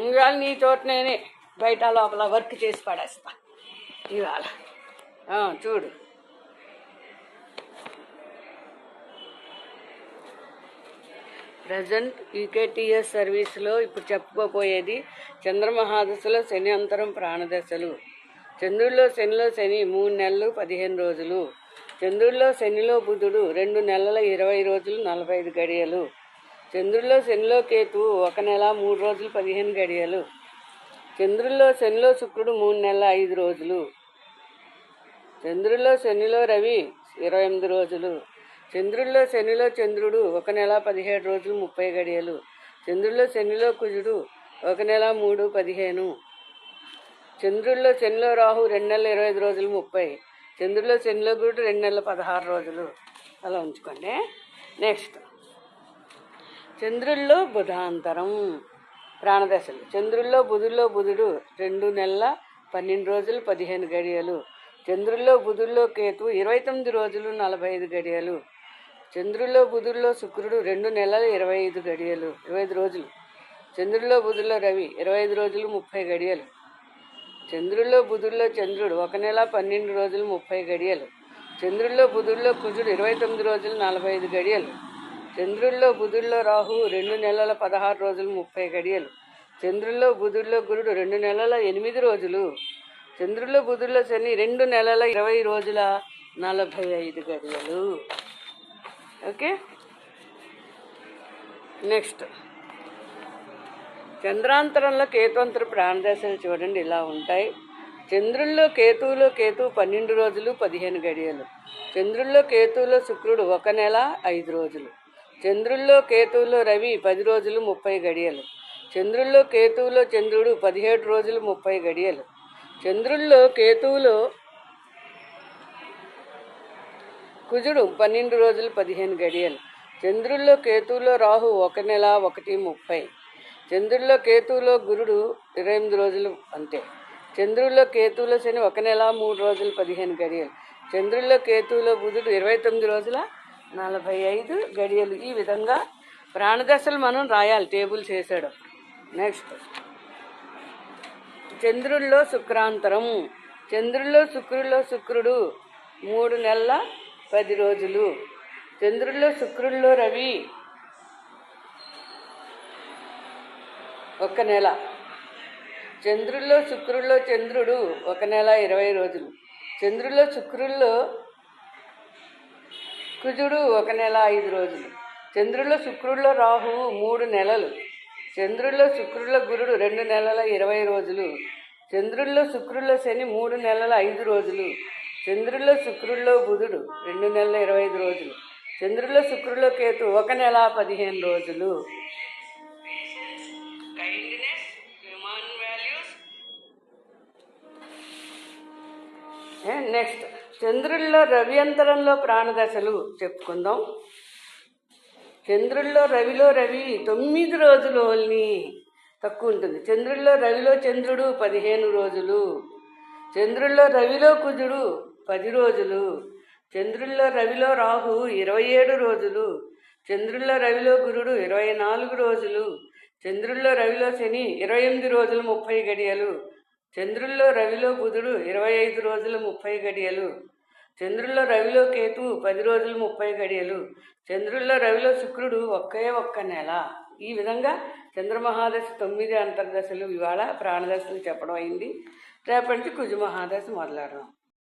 ఇవాళ నీ చోట నేనే బయట లోపల వర్క్ చేసి పడేస్తా ఇవాళ. చూడు, ప్రజెంట్ యూకేటీఎస్ సర్వీస్లో ఇప్పుడు చెప్పుకోపోయేది చంద్రమహాదశలో శని అంతరం ప్రాణదశలు. చంద్రుల్లో శని 3 నెలలు 15 రోజులు. చంద్రుల్లో శనిలో బుధుడు 2 నెలల 20 రోజులు 45 గడియలు. చంద్రుల్లో శనిలో కేతువు 1 నెల 3 రోజులు 15 గడియలు. చంద్రుల్లో శనిలో శుక్రుడు 3 నెలల 5 రోజులు. చంద్రుల్లో శనిలో రవి 28 రోజులు. చంద్రుల్లో శనిలో చంద్రుడు 1 నెల 17 రోజులు 30 గడియలు. చంద్రుల్లో శనిలో కుజుడు 1 నెల 3 15. చంద్రుల్లో శనిలో రాహు 2 నెలల 25 రోజులు 30. చంద్రుల్లో శనిలో గురుడు 2 నెలల 16 రోజులు. అలా ఉంచుకోండి. నెక్స్ట్, చంద్రుల్లో బుధాంతరం ప్రాణదశలు. చంద్రుల్లో బుధుడు 2 నెలల 12 రోజులు 15 గడియలు. చంద్రుల్లో బుధుల్లో కేతు 29 రోజులు 45 గడియలు. చంద్రుల్లో బుధుల్లో శుక్రుడు 2 నెలల 25 రోజులు. చంద్రుల్లో బుధుల్లో రవి 25 రోజులు 30 గడియలు. చంద్రుల్లో బుధుల్లో చంద్రుడు 1 నెల 12 రోజులు 30 గడియలు. చంద్రుల్లో బుధుల్లో కుజుడు 29 రోజులు 45 గడియలు. చంద్రుల్లో బుధుల్లో రాహు 2 నెలల 16 రోజులు 30 గడియలు. చంద్రుల్లో బుధుల్లో గురుడు 2 నెలల 8 రోజులు. చంద్రుల్లో బుధుల్లో శని 2 నెలల 20 రోజుల 45 గడియలు. ఓకే. నెక్స్ట్, చంద్రాంతరంలో కేతువంతర ప్రాణదశలు చూడండి ఇలా ఉంటాయి. చంద్రుల్లో కేతువు 12 రోజులు 15 గడియలు. చంద్రుల్లో కేతువులో శుక్రుడు 1 నెల 5 రోజులు. చంద్రుల్లో కేతువులో రవి 10 రోజులు 30 గడియలు. చంద్రుల్లో కేతువులో చంద్రుడు 17 రోజులు 30 గడియలు. చంద్రుల్లో కేతువులో కుజుడు 12 రోజులు 15 గడియలు. చంద్రుల్లో కేతువులో రాహు 1 నెల 1:30. చంద్రుల్లో కేతువులో గురుడు 28 రోజులు అంతే. చంద్రుల్లో కేతువులో శని 1 నెల 3 రోజులు 15 గడియలు. చంద్రుల్లో కేతువులో బుధుడు 29 రోజుల 45 గడియలు. ఈ విధంగా ప్రాణదశలు మనం రాయాలి టేబుల్స్ వేసాడు. నెక్స్ట్, చంద్రుల్లో శుక్రాంతరం. చంద్రుల్లో శుక్రుడు 3 నెలల 10 రోజులు. చంద్రుల్లో శుక్రుల్లో రవి 1 నెల. చంద్రుల్లో శుక్రుల్లో చంద్రుడు 1 నెల 20 రోజులు. చంద్రుల్లో శుక్రుల్లో కుజుడు 1 నెల 5 రోజులు. చంద్రుల్లో శుక్రుల్లో రాహువు 3 నెలలు. చంద్రుల్లో శుక్రుల్లో గురుడు 2 నెలల 20 రోజులు. చంద్రుల్లో శుక్రుల్లో శని 3 నెలల 5 రోజులు. చంద్రుల్లో శుక్రుల్లో బుధుడు 2 నెలల 25 రోజులు. చంద్రుల్లో శుక్రుల్లో కేతు 1 నెల 15 రోజులు. నెక్స్ట్, చంద్రుల్లో రవి అంతరంలో ప్రాణదశలు చెప్పుకుందాం. చంద్రుల్లో రవి 9 రోజులు ఓన్లీ తక్కువ ఉంటుంది. చంద్రుల్లో రవిలో చంద్రుడు 15 రోజులు. చంద్రుల్లో రవిలో కుజుడు 10 రోజులు. చంద్రుల్లో రవిలో రాహు 27 రోజులు. చంద్రుల్లో రవిలో గురుడు 24 రోజులు. చంద్రుల్లో రవిలో శని 28 రోజులు 30 గడియలు. చంద్రుల్లో రవిలో బుధుడు 25 రోజులు 30 గడియలు. చంద్రుల్లో రవిలో కేతు 10 రోజులు 30 గడియలు. చంద్రుల్లో రవిలో శుక్రుడు 1 నెల. ఈ విధంగా చంద్రమహాదశ 9 అంతర్దశలు ఇవాళ ప్రాణదశలు చెప్పడం అయింది. రేపటి నుంచి కుజమహాదశ మొదలెడదాం.